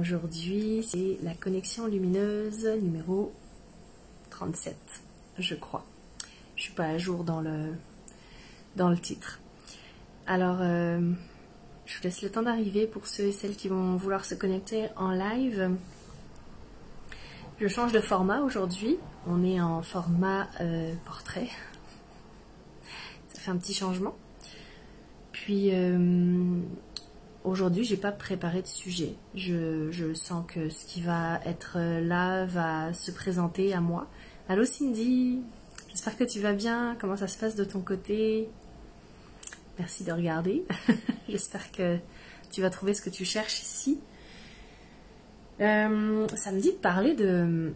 Aujourd'hui, c'est la connexion lumineuse numéro 37, je crois. Je suis pas à jour dans le titre. Alors, je vous laisse le temps d'arriver pour ceux et celles qui vont vouloir se connecter en live. Je change de format aujourd'hui. On est en format portrait. Ça fait un petit changement. Puis, aujourd'hui, j'ai pas préparé de sujet. Je sens que ce qui va être là va se présenter à moi. Allô Cindy, j'espère que tu vas bien. Comment ça se passe de ton côté? Merci de regarder. J'espère que tu vas trouver ce que tu cherches ici. Ça me dit de parler de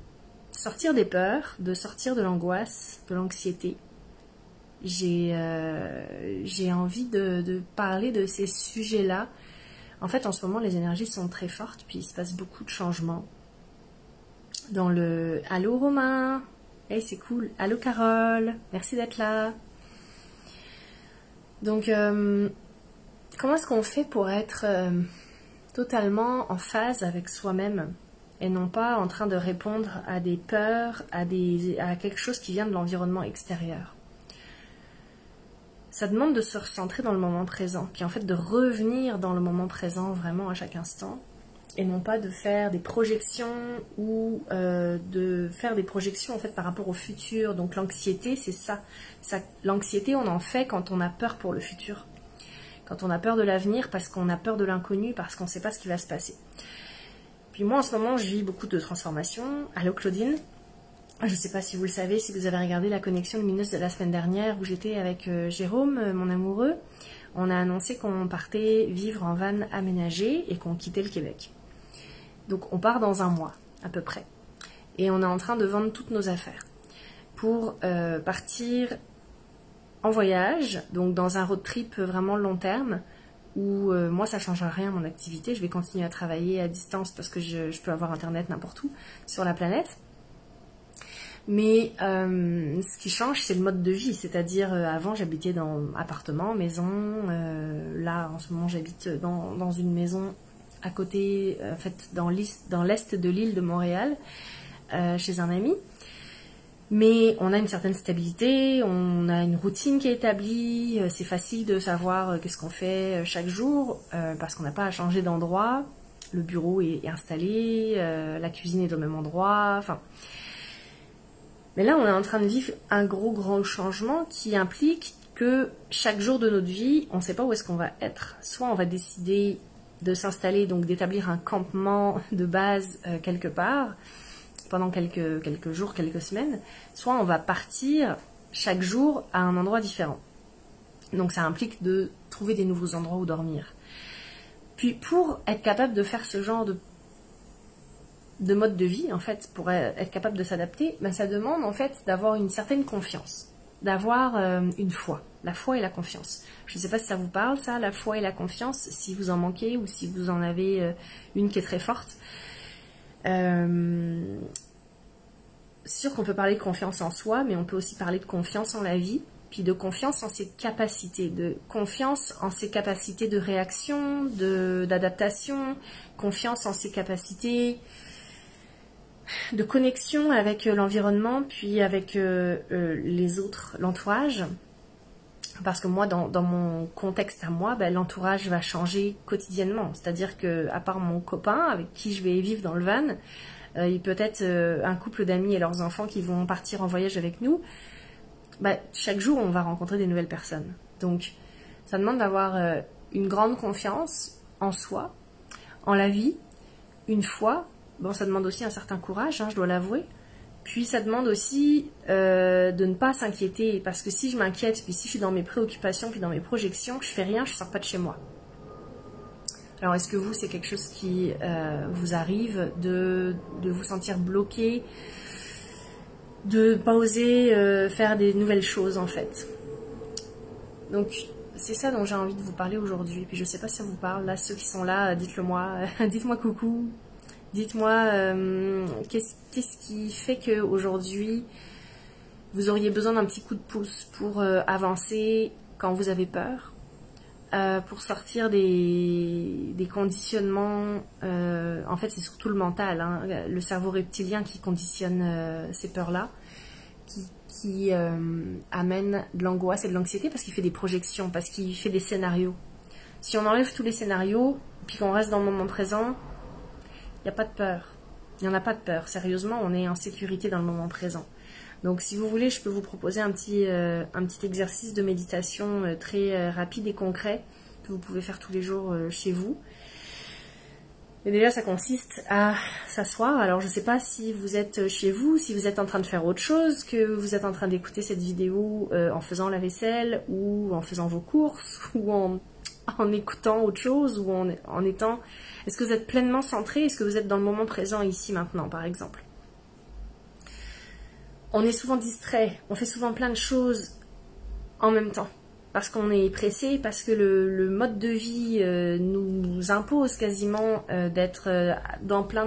sortir des peurs, de sortir de l'angoisse, de l'anxiété. J'ai envie de parler de ces sujets-là. En fait, en ce moment, les énergies sont très fortes, puis il se passe beaucoup de changements. Dans le... Allô Romain, hey, c'est cool. Allô Carole, merci d'être là. Donc, comment est-ce qu'on fait pour être totalement en phase avec soi-même et non pas en train de répondre à des peurs, à quelque chose qui vient de l'environnement extérieur? Ça demande de se recentrer dans le moment présent, puis en fait de revenir dans le moment présent vraiment à chaque instant, et non pas de faire des projections ou de faire des projections en fait par rapport au futur. Donc l'anxiété, c'est ça. L'anxiété, on en fait quand on a peur pour le futur, quand on a peur de l'avenir, parce qu'on a peur de l'inconnu, parce qu'on ne sait pas ce qui va se passer. Puis moi en ce moment, je vis beaucoup de transformations. Allô Claudine. Je ne sais pas si vous le savez, si vous avez regardé la connexion lumineuse de la semaine dernière où j'étais avec Jérôme, mon amoureux. On a annoncé qu'on partait vivre en van aménagé et qu'on quittait le Québec. Donc on part dans un mois à peu près. Et on est en train de vendre toutes nos affaires pour partir en voyage, donc dans un road trip vraiment long terme où moi ça ne changera rien à mon activité. Je vais continuer à travailler à distance parce que je peux avoir internet n'importe où sur la planète. Mais ce qui change, c'est le mode de vie. C'est-à-dire, avant, j'habitais dans appartement, maison. Là, en ce moment, j'habite dans une maison à côté, en fait, dans l'est de l'île de Montréal, chez un ami. Mais on a une certaine stabilité, on a une routine qui est établie. C'est facile de savoir qu'est-ce qu'on fait chaque jour, parce qu'on n'a pas à changer d'endroit. Le bureau est installé, la cuisine est au même endroit, enfin... Mais là, on est en train de vivre un grand changement qui implique que chaque jour de notre vie, on ne sait pas où est-ce qu'on va être. Soit on va décider de s'installer, donc d'établir un campement de base quelque part, pendant quelques jours, quelques semaines, soit on va partir chaque jour à un endroit différent. Donc ça implique de trouver des nouveaux endroits où dormir. Puis pour être capable de faire ce genre de mode de vie, en fait, pour être capable de s'adapter, ben, ça demande en fait d'avoir une certaine confiance, d'avoir une foi, la foi et la confiance. Je ne sais pas si ça vous parle, ça, la foi et la confiance, si vous en manquez ou si vous en avez une qui est très forte. C'est sûr qu'on peut parler de confiance en soi, mais on peut aussi parler de confiance en la vie, puis de confiance en ses capacités, de confiance en ses capacités de réaction, d'adaptation, confiance en ses capacités de connexion avec l'environnement, puis avec les autres, l'entourage. Parce que moi, dans mon contexte à moi, ben, l'entourage va changer quotidiennement. C'est-à-dire que, à part mon copain avec qui je vais vivre dans le van, il peut être un couple d'amis et leurs enfants qui vont partir en voyage avec nous. Ben, chaque jour, on va rencontrer des nouvelles personnes. Donc, ça demande d'avoir une grande confiance en soi, en la vie, une foi. Bon, ça demande aussi un certain courage, hein, je dois l'avouer. Puis ça demande aussi de ne pas s'inquiéter, parce que si je m'inquiète, puis si je suis dans mes préoccupations, puis dans mes projections, je fais rien, je ne sors pas de chez moi. Alors est-ce que vous, c'est quelque chose qui vous arrive de vous sentir bloqué, de ne pas oser faire des nouvelles choses en fait? Donc c'est ça dont j'ai envie de vous parler aujourd'hui. Puis je ne sais pas si ça vous parle, là, ceux qui sont là, dites-le moi, dites-moi coucou. Dites-moi, qu'est-ce qui fait qu'aujourd'hui, vous auriez besoin d'un petit coup de pouce pour avancer quand vous avez peur, pour sortir des conditionnements. En fait, c'est surtout le mental, hein, le cerveau reptilien qui conditionne ces peurs-là, qui amène de l'angoisse et de l'anxiété parce qu'il fait des projections, parce qu'il fait des scénarios. Si on enlève tous les scénarios, puis qu'on reste dans le moment présent, il n'y a pas de peur. Il n'y en a pas de peur. Sérieusement, on est en sécurité dans le moment présent. Donc, si vous voulez, je peux vous proposer un petit exercice de méditation très rapide et concret que vous pouvez faire tous les jours chez vous. Et déjà, ça consiste à s'asseoir. Alors, je ne sais pas si vous êtes chez vous, si vous êtes en train de faire autre chose, que vous êtes en train d'écouter cette vidéo en faisant la vaisselle, ou en faisant vos courses, ou en écoutant autre chose, ou en étant... Est-ce que vous êtes pleinement centré? Est-ce que vous êtes dans le moment présent, ici, maintenant, par exemple? On est souvent distrait, on fait souvent plein de choses en même temps. Parce qu'on est pressé, parce que le mode de vie nous impose quasiment d'être dans plein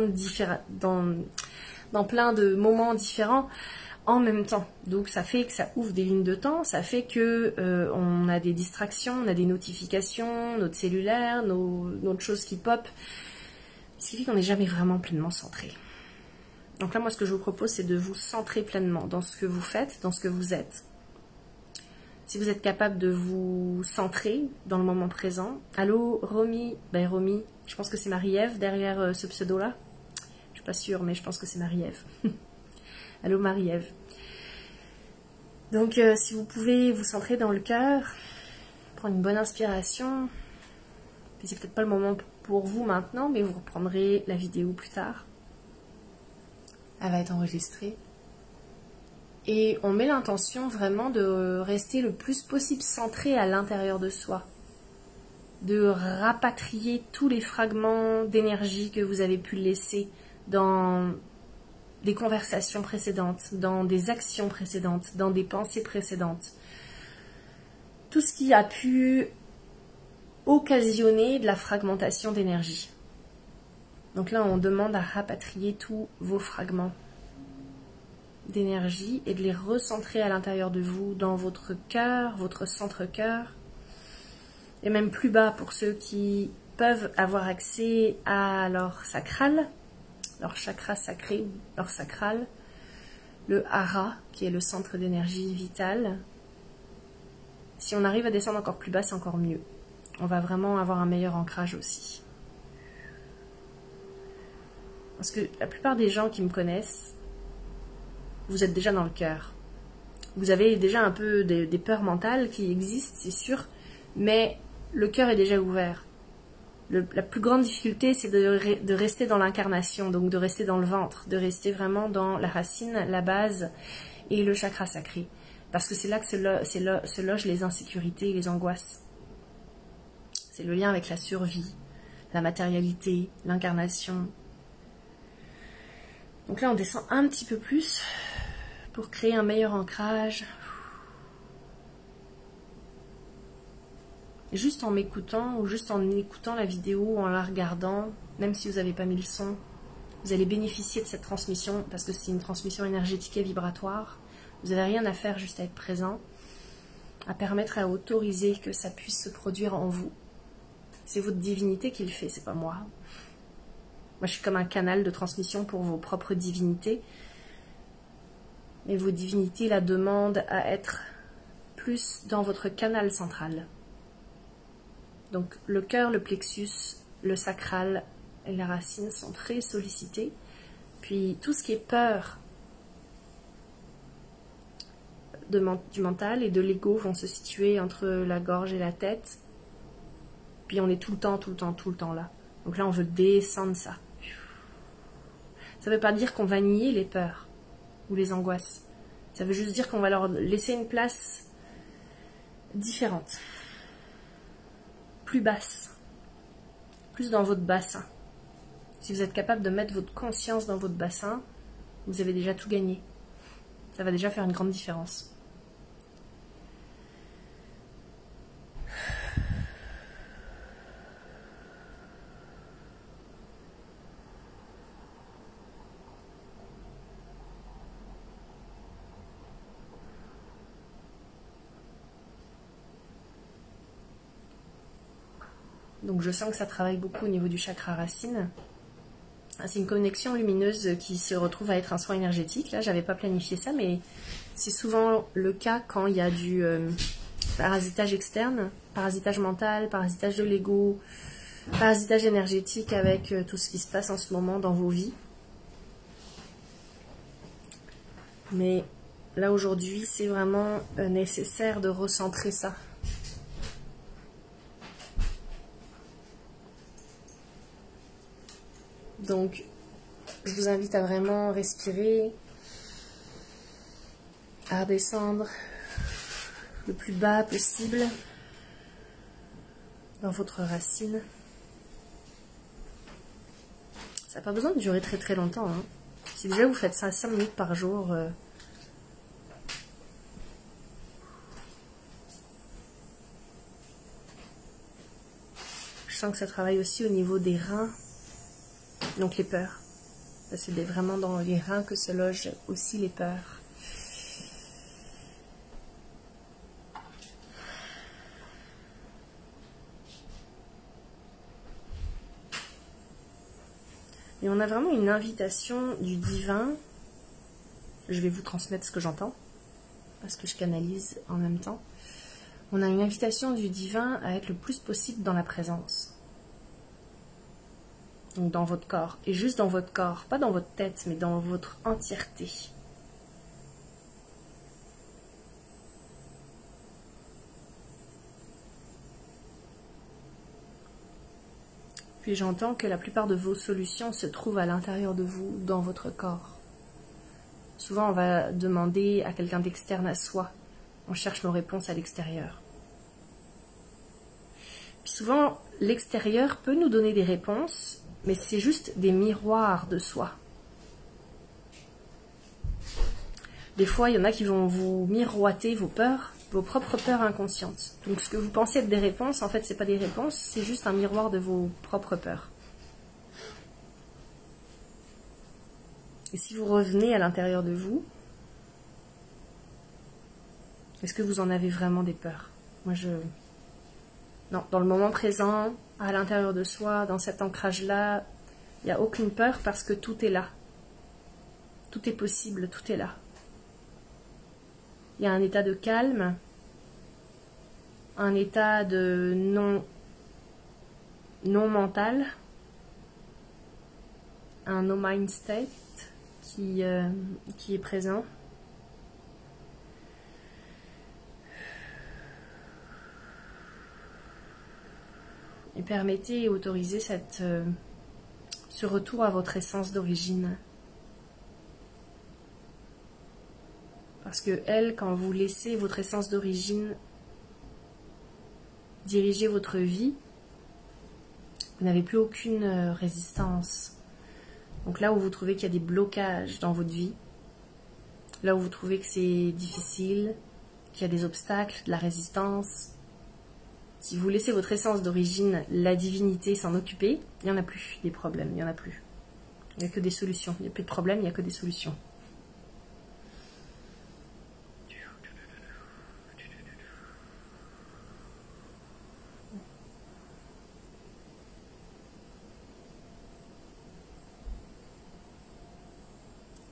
de moments différents en même temps. Donc ça fait que ça ouvre des lignes de temps, ça fait que on a des distractions, on a des notifications, notre cellulaire, notre choses qui pop, ce qui fait qu'on n'est jamais vraiment pleinement centré. Donc là, moi, ce que je vous propose, c'est de vous centrer pleinement dans ce que vous faites, dans ce que vous êtes. Si vous êtes capable de vous centrer dans le moment présent. Allô, Romy? Ben, Romy, je pense que c'est Marie-Ève derrière ce pseudo-là. Je suis pas sûre, mais je pense que c'est Marie-Ève. Allô, Marie-Ève. Donc, si vous pouvez vous centrer dans le cœur, prendre une bonne inspiration. Puis c'est peut-être pas le moment pour vous maintenant, mais vous reprendrez la vidéo plus tard. Elle va être enregistrée. Et on met l'intention vraiment de rester le plus possible centré à l'intérieur de soi. De rapatrier tous les fragments d'énergie que vous avez pu laisser dans des conversations précédentes, dans des actions précédentes, dans des pensées précédentes. Tout ce qui a pu occasionner de la fragmentation d'énergie. Donc là, on demande à rapatrier tous vos fragments d'énergie et de les recentrer à l'intérieur de vous, dans votre cœur, votre centre-cœur, et même plus bas pour ceux qui peuvent avoir accès à leur sacral, leur chakra sacré, leur sacral, le hara, qui est le centre d'énergie vitale. Si on arrive à descendre encore plus bas, c'est encore mieux. On va vraiment avoir un meilleur ancrage aussi. Parce que la plupart des gens qui me connaissent, vous êtes déjà dans le cœur. Vous avez déjà un peu des peurs mentales qui existent, c'est sûr, mais le cœur est déjà ouvert. La plus grande difficulté, c'est de rester dans l'incarnation, donc de rester dans le ventre, de rester vraiment dans la racine, la base et le chakra sacré. Parce que c'est là que se logent les insécurités et les angoisses. C'est le lien avec la survie, la matérialité, l'incarnation. Donc là, on descend un petit peu plus pour créer un meilleur ancrage. Et juste en m'écoutant ou juste en écoutant la vidéo ou en la regardant, même si vous n'avez pas mis le son, vous allez bénéficier de cette transmission parce que c'est une transmission énergétique et vibratoire. Vous n'avez rien à faire, juste à être présent, à permettre, à autoriser que ça puisse se produire en vous. C'est votre divinité qui le fait, c'est pas moi. Moi, je suis comme un canal de transmission pour vos propres divinités. Mais vos divinités la demandent à être plus dans votre canal central. Donc, le cœur, le plexus, le sacral et la racine sont très sollicités. Puis, tout ce qui est peur du mental et de l'ego vont se situer entre la gorge et la tête. Puis, on est tout le temps là. Donc là, on veut descendre ça. Ça ne veut pas dire qu'on va nier les peurs ou les angoisses. Ça veut juste dire qu'on va leur laisser une place différente, plus basse, plus dans votre bassin. Si vous êtes capable de mettre votre conscience dans votre bassin, vous avez déjà tout gagné. Ça va déjà faire une grande différence. Donc je sens que ça travaille beaucoup au niveau du chakra racine. C'est une connexion lumineuse qui se retrouve à être un soin énergétique. Là, j'avais pas planifié ça, mais c'est souvent le cas quand il y a du parasitage externe, parasitage mental, parasitage de l'ego, parasitage énergétique avec tout ce qui se passe en ce moment dans vos vies. Mais là, aujourd'hui, c'est vraiment nécessaire de recentrer ça. Donc, je vous invite à vraiment respirer, à redescendre le plus bas possible dans votre racine. Ça n'a pas besoin de durer très très longtemps, hein. Si déjà vous faites ça 5 minutes par jour, je sens que ça travaille aussi au niveau des reins, donc les peurs. C'est vraiment dans les reins que se logent aussi les peurs. Et on a vraiment une invitation du divin. Je vais vous transmettre ce que j'entends, parce que je canalise en même temps. On a une invitation du divin à être le plus possible dans la présence. Donc dans votre corps. Et juste dans votre corps. Pas dans votre tête, mais dans votre entièreté. Puis j'entends que la plupart de vos solutions se trouvent à l'intérieur de vous, dans votre corps. Souvent, on va demander à quelqu'un d'externe à soi. On cherche nos réponses à l'extérieur. Puis souvent, l'extérieur peut nous donner des réponses, mais c'est juste des miroirs de soi. Des fois, il y en a qui vont vous miroiter vos peurs, vos propres peurs inconscientes. Donc ce que vous pensez être des réponses, en fait, c'est pas des réponses, c'est juste un miroir de vos propres peurs. Et si vous revenez à l'intérieur de vous, est-ce que vous en avez vraiment des peurs? Moi, non, dans le moment présent, à l'intérieur de soi, dans cet ancrage-là, il n'y a aucune peur parce que tout est là. Tout est possible, tout est là. Il y a un état de calme, un état de non mental, un no mind state qui est présent. Et permettez et autorisez ce retour à votre essence d'origine. Parce que elle, quand vous laissez votre essence d'origine diriger votre vie, vous n'avez plus aucune résistance. Donc là où vous trouvez qu'il y a des blocages dans votre vie, là où vous trouvez que c'est difficile, qu'il y a des obstacles, de la résistance, si vous laissez votre essence d'origine, la divinité, s'en occuper, il n'y en a plus des problèmes, il n'y en a plus. Il n'y a que des solutions. Il n'y a plus de problèmes, il n'y a que des solutions.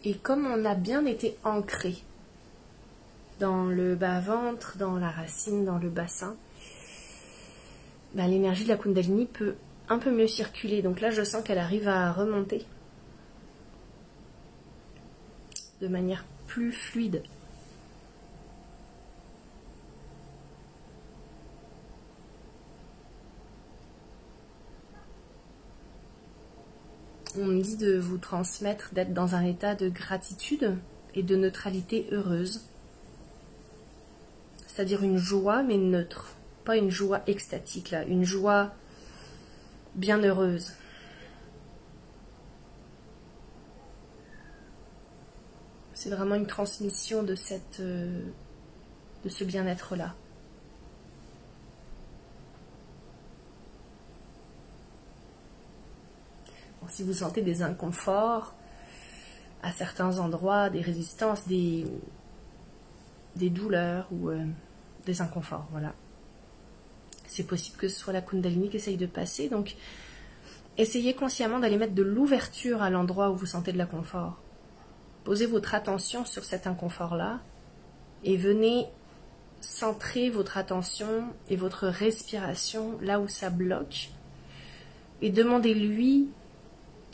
Et comme on a bien été ancré dans le bas-ventre, dans la racine, dans le bassin, ben, l'énergie de la Kundalini peut un peu mieux circuler. Donc là, je sens qu'elle arrive à remonter de manière plus fluide. On me dit de vous transmettre, d'être dans un état de gratitude et de neutralité heureuse. C'est-à-dire une joie, mais neutre. Pas une joie extatique, là. Une joie bien heureuse. C'est vraiment une transmission de ce bien-être-là. Bon, si vous sentez des inconforts à certains endroits, des résistances, des douleurs ou des inconforts, voilà. c'est possible que ce soit la Kundalini qui essaye de passer. Donc, essayez consciemment d'aller mettre de l'ouverture à l'endroit où vous sentez de l'inconfort. Posez votre attention sur cet inconfort-là et venez centrer votre attention et votre respiration là où ça bloque. Et demandez-lui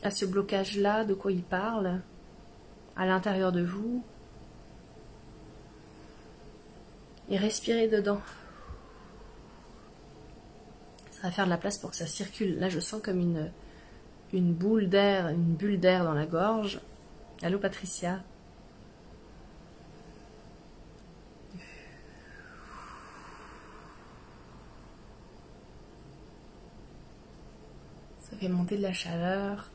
à ce blocage-là de quoi il parle à l'intérieur de vous. Et respirez dedans. Ça va faire de la place pour que ça circule. Là, je sens comme une boule d'air, une bulle d'air dans la gorge. Allô, Patricia. Ça fait monter de la chaleur.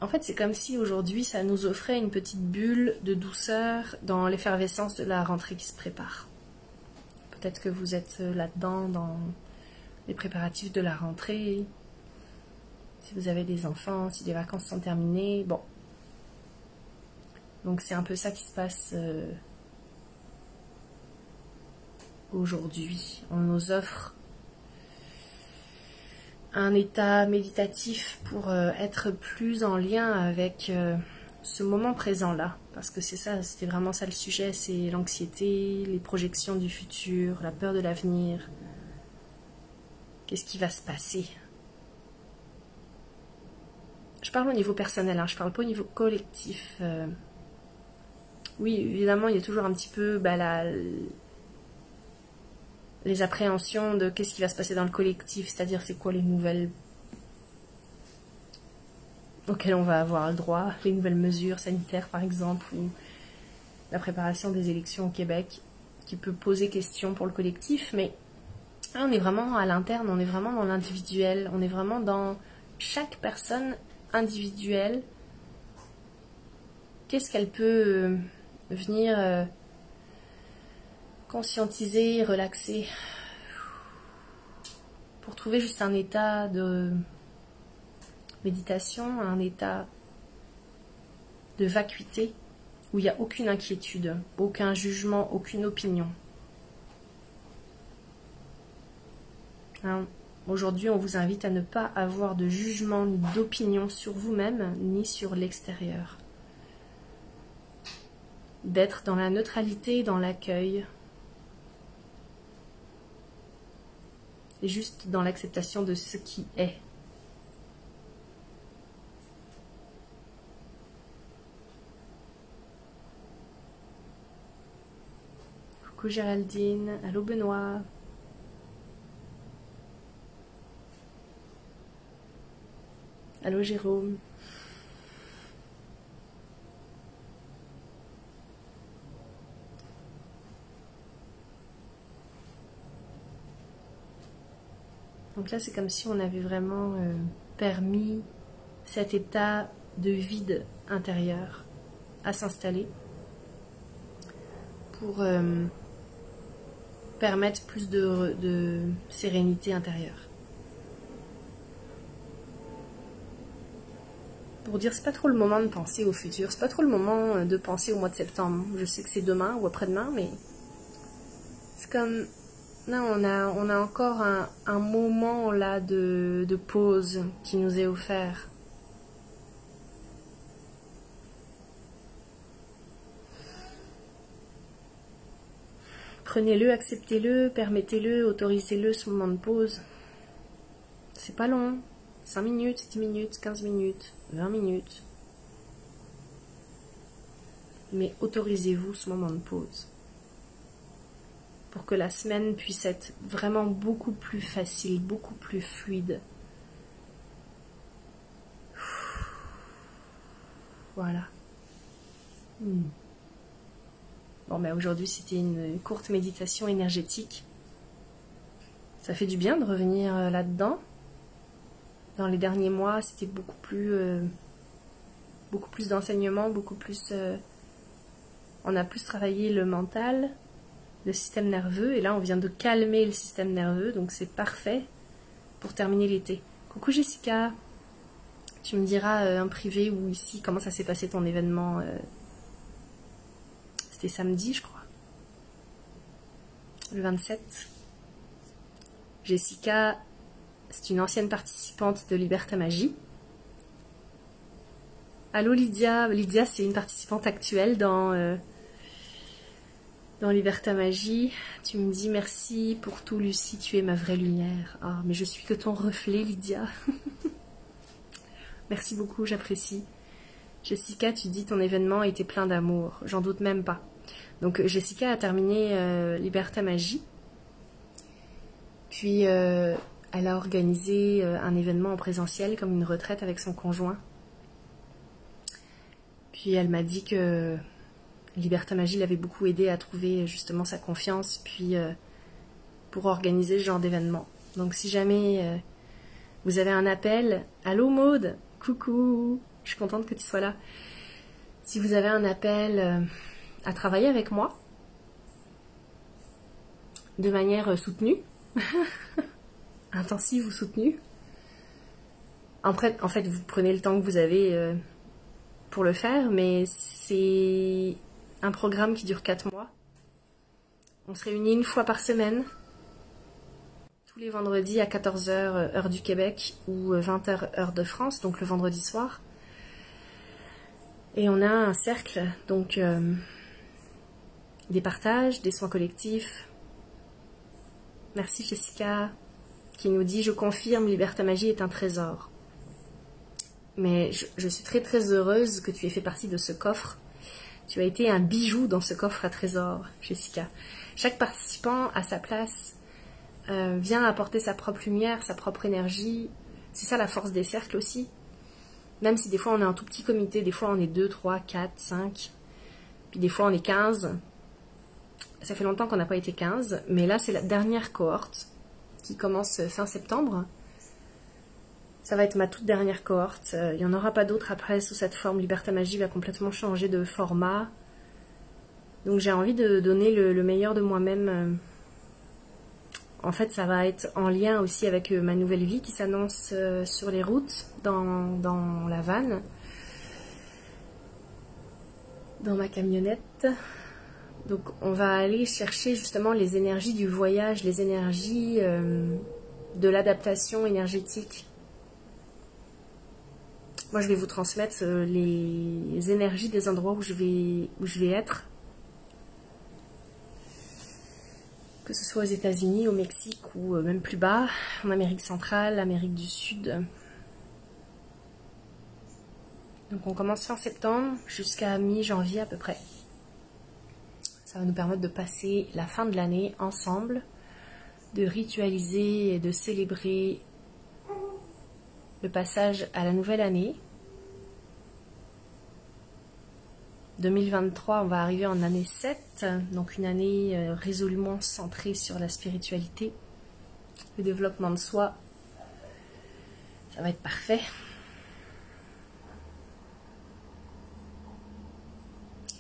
En fait, c'est comme si aujourd'hui, ça nous offrait une petite bulle de douceur dans l'effervescence de la rentrée qui se prépare. Peut-être que vous êtes là-dedans, dans les préparatifs de la rentrée. Si vous avez des enfants, si les vacances sont terminées, bon. Donc c'est un peu ça qui se passe aujourd'hui. On nous offre un état méditatif pour être plus en lien avec ce moment présent-là. Parce que c'est ça, c'était vraiment ça le sujet, c'est l'anxiété, les projections du futur, la peur de l'avenir. Qu'est-ce qui va se passer? Je parle au niveau personnel, hein, je parle pas au niveau collectif. Oui, évidemment, il y a toujours un petit peu les appréhensions de qu'est-ce qui va se passer dans le collectif, c'est-à-dire c'est quoi les nouvelles auxquelles on va avoir le droit, les nouvelles mesures sanitaires par exemple, ou la préparation des élections au Québec, qui peut poser question pour le collectif, mais là, on est vraiment à l'interne, on est vraiment dans l'individuel, on est vraiment dans chaque personne individuelle. Qu'est-ce qu'elle peut venir conscientiser, relaxer, pour trouver juste un état de méditation, un état de vacuité, où il n'y a aucune inquiétude, aucun jugement, aucune opinion. Hein, aujourd'hui, on vous invite à ne pas avoir de jugement ni d'opinion sur vous-même, ni sur l'extérieur. D'être dans la neutralité, dans l'accueil, et juste dans l'acceptation de ce qui est. Coucou Géraldine, allô Benoît. Allô Jérôme. Donc là, c'est comme si on avait vraiment permis cet état de vide intérieur à s'installer pour permettre plus de sérénité intérieure. Pour dire, c'est pas trop le moment de penser au futur, c'est pas trop le moment de penser au mois de septembre. Je sais que c'est demain ou après-demain, mais c'est comme... Là, on a encore un moment là de pause qui nous est offert. Prenez-le, acceptez-le, permettez-le, autorisez-le, ce moment de pause. C'est pas long. 5 minutes, 10 minutes, 15 minutes, 20 minutes. Mais autorisez-vous ce moment de pause. Pour que la semaine puisse être vraiment beaucoup plus facile, beaucoup plus fluide. Voilà. Bon, mais aujourd'hui, c'était une courte méditation énergétique. Ça fait du bien de revenir là-dedans. Dans les derniers mois, c'était beaucoup plus d'enseignements, beaucoup plus... on a plus travaillé le mental. le système nerveux. Et là, on vient de calmer le système nerveux, donc c'est parfait pour terminer l'été. Coucou Jessica, tu me diras en privé ou ici comment ça s'est passé ton événement. C'était samedi, je crois. Le 27. Jessica, c'est une ancienne participante de Liberta Magie. Allô Lydia, Lydia c'est une participante actuelle dans Liberta Magie. Tu me dis merci pour tout Lucie, tu es ma vraie lumière. Ah, mais je suis que ton reflet Lydia. Merci beaucoup, j'apprécie. Jessica, tu dis ton événement était plein d'amour, j'en doute même pas. Donc Jessica a terminé Liberta Magie. Puis elle a organisé un événement en présentiel comme une retraite avec son conjoint. Puis elle m'a dit que Liberta Magie l'avait beaucoup aidé à trouver justement sa confiance, puis pour organiser ce genre d'événement. Donc si jamais vous avez un appel, allô Maude, coucou, je suis contente que tu sois là. Si vous avez un appel à travailler avec moi, de manière soutenue, intensive ou soutenue, en fait vous prenez le temps que vous avez pour le faire, mais c'est un programme qui dure 4 mois. On se réunit une fois par semaine, tous les vendredis à 14 h heure du Québec ou 20 h heure de France, donc le vendredi soir. Et on a un cercle, donc des partages, des soins collectifs. Merci Jessica qui nous dit « Je confirme, Liberta Magie est un trésor ». Mais je suis très très heureuse que tu aies fait partie de ce coffre. Tu as été un bijou dans ce coffre à trésor, Jessica. Chaque participant à sa place vient apporter sa propre lumière, sa propre énergie. C'est ça la force des cercles aussi. Même si des fois on est un tout petit comité, des fois on est 2, 3, 4, 5, puis des fois on est 15. Ça fait longtemps qu'on n'a pas été 15, mais là c'est la dernière cohorte qui commence fin septembre. Ça va être ma toute dernière cohorte. Il n'y en aura pas d'autres après sous cette forme. Liberta Magie va complètement changer de format. Donc j'ai envie de donner le meilleur de moi-même. En fait, ça va être en lien aussi avec ma nouvelle vie qui s'annonce sur les routes, dans la vanne, dans ma camionnette. Donc on va aller chercher justement les énergies du voyage, les énergies de l'adaptation énergétique. Moi, je vais vous transmettre les énergies des endroits où je vais être. Que ce soit aux États-Unis, au Mexique ou même plus bas, en Amérique centrale, Amérique du Sud. Donc on commence fin septembre jusqu'à mi-janvier à peu près. Ça va nous permettre de passer la fin de l'année ensemble, de ritualiser et de célébrer le passage à la nouvelle année. 2023, on va arriver en année 7, donc une année résolument centrée sur la spiritualité, le développement de soi. Ça va être parfait.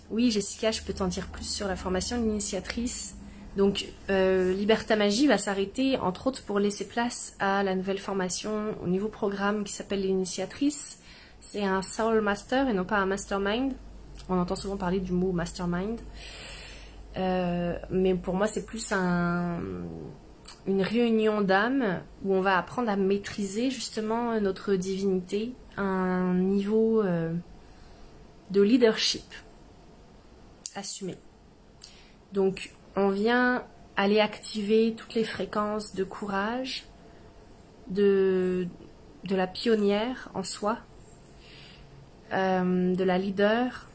Oui, Jessica, je peux t'en dire plus sur la formation de l'initiatrice. Donc, Liberta Magie va s'arrêter, entre autres, pour laisser place à la nouvelle formation au nouveau programme qui s'appelle l'initiatrice. C'est un Soul Master et non pas un Mastermind. On entend souvent parler du mot Mastermind. Mais pour moi, c'est plus une réunion d'âme où on va apprendre à maîtriser justement notre divinité à un niveau de leadership assumé. Donc, on vient aller activer toutes les fréquences de courage, de la pionnière en soi, de la leader,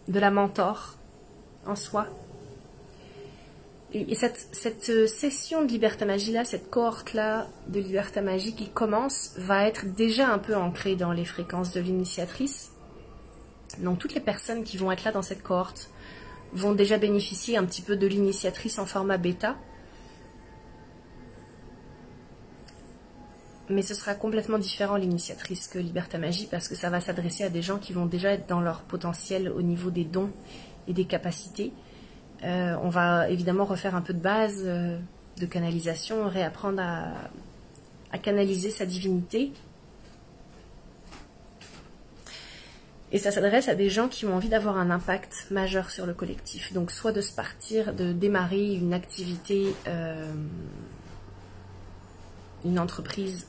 de la mentor en soi. Et cette session de Liberta Magie là, cette cohorte là de Liberta Magie qui commence, va être déjà un peu ancrée dans les fréquences de l'initiatrice. Donc toutes les personnes qui vont être là dans cette cohorte vont déjà bénéficier un petit peu de l'initiatrice en format bêta. Mais ce sera complètement différent l'initiatrice que Liberta Magie parce que ça va s'adresser à des gens qui vont déjà être dans leur potentiel au niveau des dons et des capacités. On va évidemment refaire un peu de base de canalisation, réapprendre à canaliser sa divinité. Et ça s'adresse à des gens qui ont envie d'avoir un impact majeur sur le collectif. Donc soit de démarrer une activité, une entreprise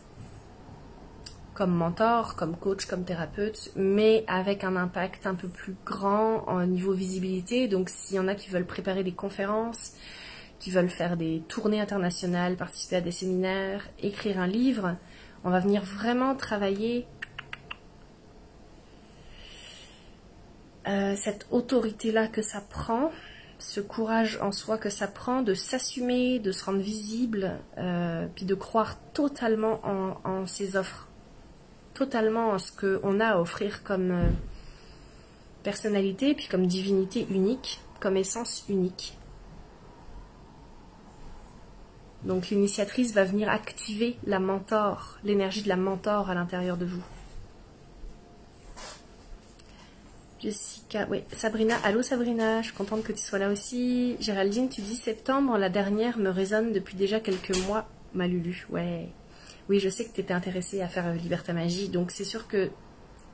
comme mentor, comme coach, comme thérapeute, mais avec un impact un peu plus grand au niveau visibilité. Donc s'il y en a qui veulent préparer des conférences, qui veulent faire des tournées internationales, participer à des séminaires, écrire un livre, on va venir vraiment travailler cette autorité-là que ça prend, ce courage en soi que ça prend de s'assumer, de se rendre visible, puis de croire totalement en ses offres, totalement en ce qu'on a à offrir comme personnalité, puis comme divinité unique, comme essence unique. Donc l'initiatrice va venir activer la mentor, l'énergie de la mentor à l'intérieur de vous. Jessica, oui, Sabrina, allô Sabrina, je suis contente que tu sois là aussi. Géraldine, tu dis septembre, la dernière me résonne depuis déjà quelques mois, ma Lulu, ouais. Oui, je sais que tu étais intéressée à faire Liberta Magie, donc c'est sûr que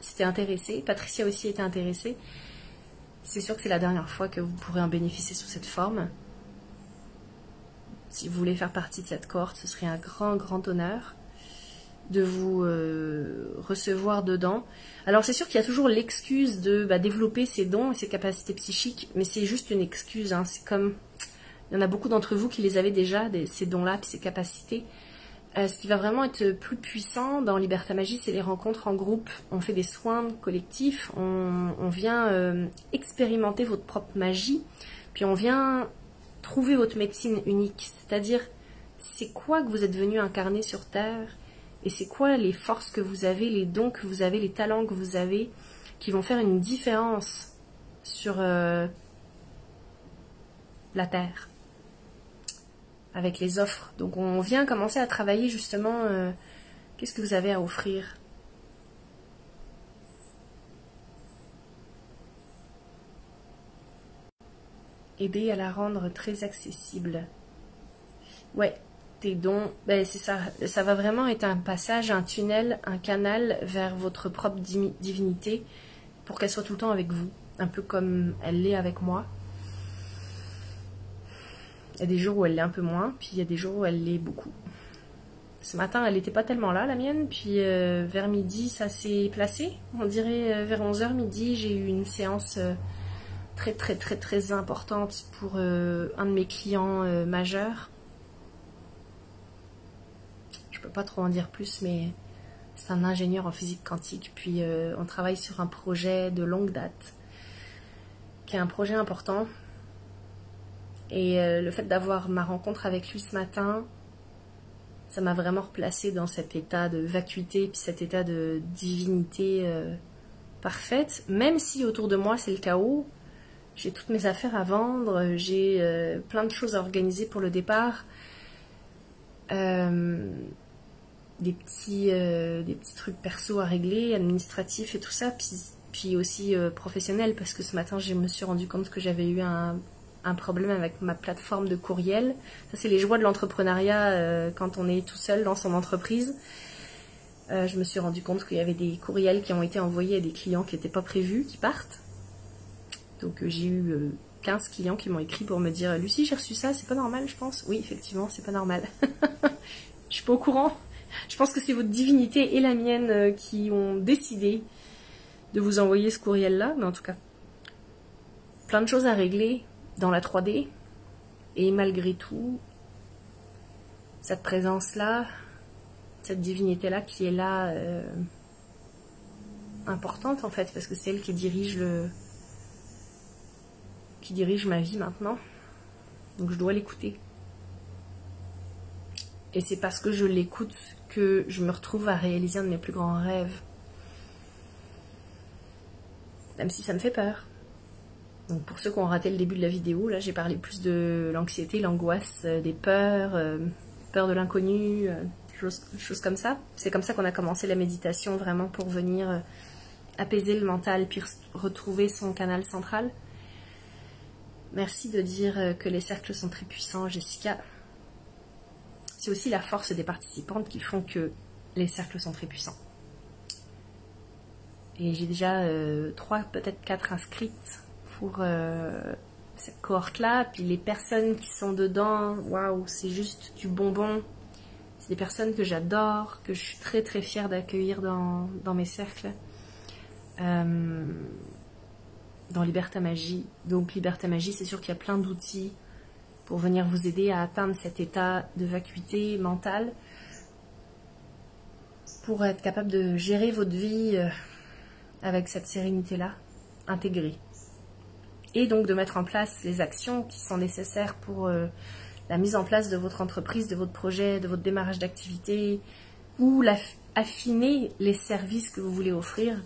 si tu es intéressée, Patricia aussi était intéressée, c'est sûr que c'est la dernière fois que vous pourrez en bénéficier sous cette forme. Si vous voulez faire partie de cette cohorte, ce serait un grand honneur de vous recevoir dedans. Alors c'est sûr qu'il y a toujours l'excuse de développer ses dons et ses capacités psychiques, mais c'est juste une excuse, hein. C'est comme, il y en a beaucoup d'entre vous qui les avaient déjà, ces dons-là, puis ces capacités. Ce qui va vraiment être plus puissant dans Liberta Magie, c'est les rencontres en groupe. On fait des soins collectifs, on vient expérimenter votre propre magie, puis on vient trouver votre médecine unique, c'est-à-dire c'est quoi que vous êtes venu incarner sur Terre, et c'est quoi les forces que vous avez, les dons que vous avez, les talents que vous avez, qui vont faire une différence sur la Terre, avec les offres. Donc on vient commencer à travailler justement, qu'est-ce que vous avez à offrir? Aider à la rendre très accessible. Ouais, tes dons, ben c'est ça. Ça va vraiment être un passage, un tunnel, un canal vers votre propre divinité pour qu'elle soit tout le temps avec vous. Un peu comme elle l'est avec moi. Il y a des jours où elle l'est un peu moins, puis il y a des jours où elle l'est beaucoup. Ce matin, elle n'était pas tellement là, la mienne, puis vers midi, ça s'est placé. On dirait vers 11h midi, j'ai eu une séance très importante pour un de mes clients majeurs. Je peux pas trop en dire plus, mais c'est un ingénieur en physique quantique, puis on travaille sur un projet de longue date, qui est un projet important. Et le fait d'avoir ma rencontre avec lui ce matin, ça m'a vraiment replacée dans cet état de vacuité, puis cet état de divinité parfaite, même si autour de moi c'est le chaos. J'ai toutes mes affaires à vendre, j'ai plein de choses à organiser pour le départ, des petits trucs perso à régler, administratifs et tout ça, puis aussi professionnels, parce que ce matin je me suis rendu compte que j'avais eu un problème avec ma plateforme de courriel. Ça c'est les joies de l'entrepreneuriat quand on est tout seul dans son entreprise. Je me suis rendu compte qu'il y avait des courriels qui ont été envoyés à des clients qui n'étaient pas prévus, qui partent. Donc j'ai eu 15 clients qui m'ont écrit pour me dire « Lucie, j'ai reçu ça, c'est pas normal, je pense. » Oui, effectivement, c'est pas normal. Je suis pas au courant. Je pense que c'est votre divinité et la mienne qui ont décidé de vous envoyer ce courriel-là. Mais en tout cas, plein de choses à régler dans la 3D. Et malgré tout, cette présence-là, cette divinité-là qui est là, importante en fait, parce que c'est elle qui dirige ma vie maintenant, donc je dois l'écouter. Et c'est parce que je l'écoute que je me retrouve à réaliser un de mes plus grands rêves, même si ça me fait peur. Donc pour ceux qui ont raté le début de la vidéo, là j'ai parlé plus de l'anxiété, l'angoisse, des peurs, peur de l'inconnu, choses comme ça. C'est comme ça qu'on a commencé la méditation, vraiment pour venir apaiser le mental puis retrouver son canal central. Merci de dire que les cercles sont très puissants, Jessica. C'est aussi la force des participantes qui font que les cercles sont très puissants. Et j'ai déjà 3, peut-être 4 inscrites pour cette cohorte-là. Puis les personnes qui sont dedans, waouh, c'est juste du bonbon. C'est des personnes que j'adore, que je suis très très fière d'accueillir dans mes cercles. Dans Liberta Magie. Donc Liberta Magie, c'est sûr qu'il y a plein d'outils pour venir vous aider à atteindre cet état de vacuité mentale, pour être capable de gérer votre vie avec cette sérénité-là, intégrée. Et donc de mettre en place les actions qui sont nécessaires pour la mise en place de votre entreprise, de votre projet, de votre démarrage d'activité, ou affiner les services que vous voulez offrir,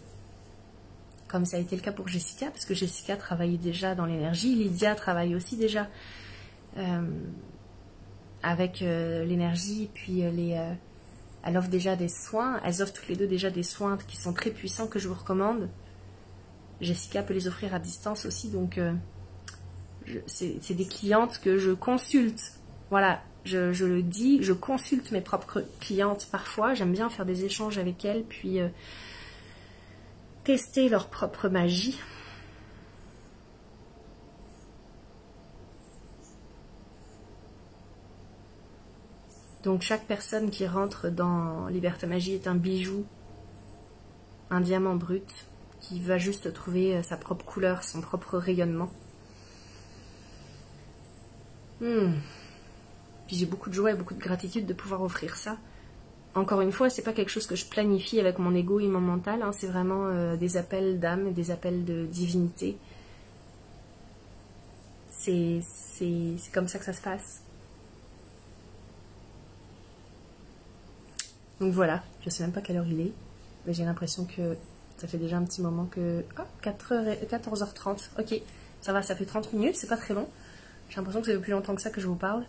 comme ça a été le cas pour Jessica, parce que Jessica travaillait déjà dans l'énergie, Lydia travaille aussi déjà avec l'énergie, puis elle offre déjà des soins, elles offrent toutes les deux déjà des soins qui sont très puissants que je vous recommande. Jessica peut les offrir à distance aussi, donc c'est des clientes que je consulte. Voilà, je le dis, je consulte mes propres clientes parfois, j'aime bien faire des échanges avec elles, puis tester leur propre magie. Donc chaque personne qui rentre dans Liberta Magie est un bijou, un diamant brut, qui va juste trouver sa propre couleur, son propre rayonnement. Puis j'ai beaucoup de joie et beaucoup de gratitude de pouvoir offrir ça. Encore une fois, c'est pas quelque chose que je planifie avec mon ego et mon mental, hein, c'est vraiment des appels d'âme et des appels de divinité. C'est comme ça que ça se passe. Donc voilà, je sais même pas quelle heure il est, mais j'ai l'impression que ça fait déjà un petit moment que... Oh, 14h30, ok, ça va, ça fait 30 minutes, c'est pas très long. J'ai l'impression que ça fait plus longtemps que ça que je vous parle.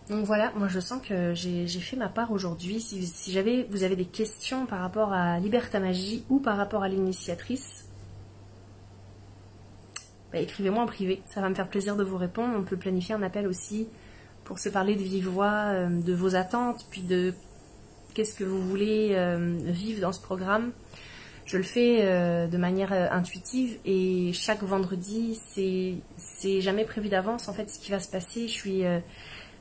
Donc voilà, moi je sens que j'ai fait ma part aujourd'hui. Si vous avez des questions par rapport à Liberta Magie ou par rapport à l'initiatrice, bah, écrivez-moi en privé, ça va me faire plaisir de vous répondre. On peut planifier un appel aussi pour se parler de vive voix, de vos attentes, puis de qu'est-ce que vous voulez vivre dans ce programme. Je le fais de manière intuitive et chaque vendredi, c'est jamais prévu d'avance en fait ce qui va se passer. Je suis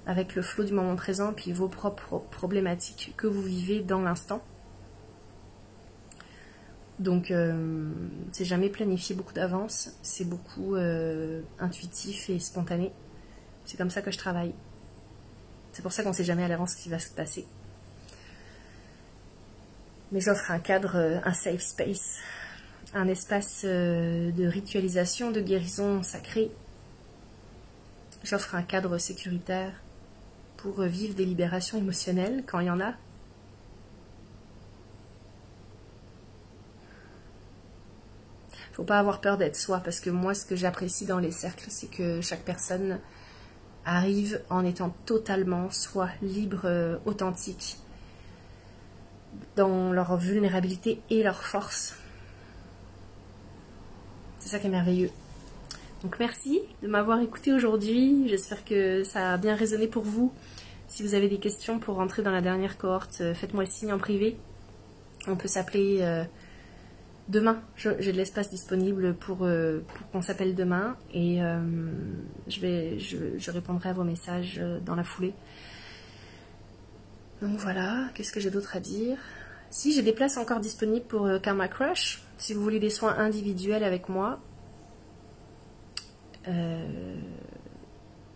avec le flow du moment présent, puis vos propres problématiques que vous vivez dans l'instant. Donc c'est jamais planifié beaucoup d'avance, c'est beaucoup intuitif et spontané. C'est comme ça que je travaille. C'est pour ça qu'on ne sait jamais à l'avance ce qui va se passer. Mais j'offre un cadre, un safe space, un espace de ritualisation, de guérison sacrée. J'offre un cadre sécuritaire pour vivre des libérations émotionnelles quand il y en a. Faut pas avoir peur d'être soi, parce que moi, ce que j'apprécie dans les cercles, c'est que chaque personne arrive en étant totalement soi, libre, authentique, dans leur vulnérabilité et leur force. C'est ça qui est merveilleux. Donc merci de m'avoir écouté aujourd'hui. J'espère que ça a bien résonné pour vous. Si vous avez des questions pour rentrer dans la dernière cohorte, faites-moi signe en privé. On peut s'appeler demain. J'ai de l'espace disponible pour qu'on s'appelle demain. Et je répondrai à vos messages dans la foulée. Donc voilà, qu'est-ce que j'ai d'autre à dire? Si, j'ai des places encore disponibles pour Karma Crush. Si vous voulez des soins individuels avec moi,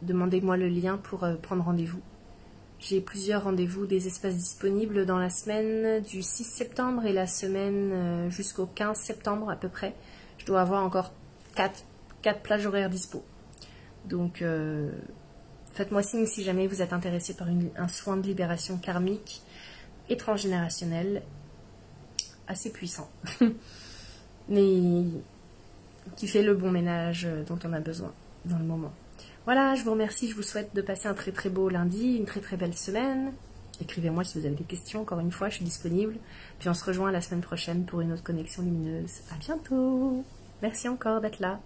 demandez-moi le lien pour prendre rendez-vous. J'ai plusieurs rendez-vous, des espaces disponibles dans la semaine du 6 septembre et la semaine jusqu'au 15 septembre à peu près. Je dois avoir encore 4 plages horaires dispo. Donc faites-moi signe si jamais vous êtes intéressé par un soin de libération karmique et transgénérationnel assez puissant. Mais qui fait le bon ménage dont on a besoin dans le moment. Voilà, je vous remercie, je vous souhaite de passer un très très beau lundi, une très très belle semaine, Écrivez-moi si vous avez des questions, encore une fois, je suis disponible. Puis on se rejoint la semaine prochaine pour une autre connexion lumineuse. À bientôt! Merci encore d'être là.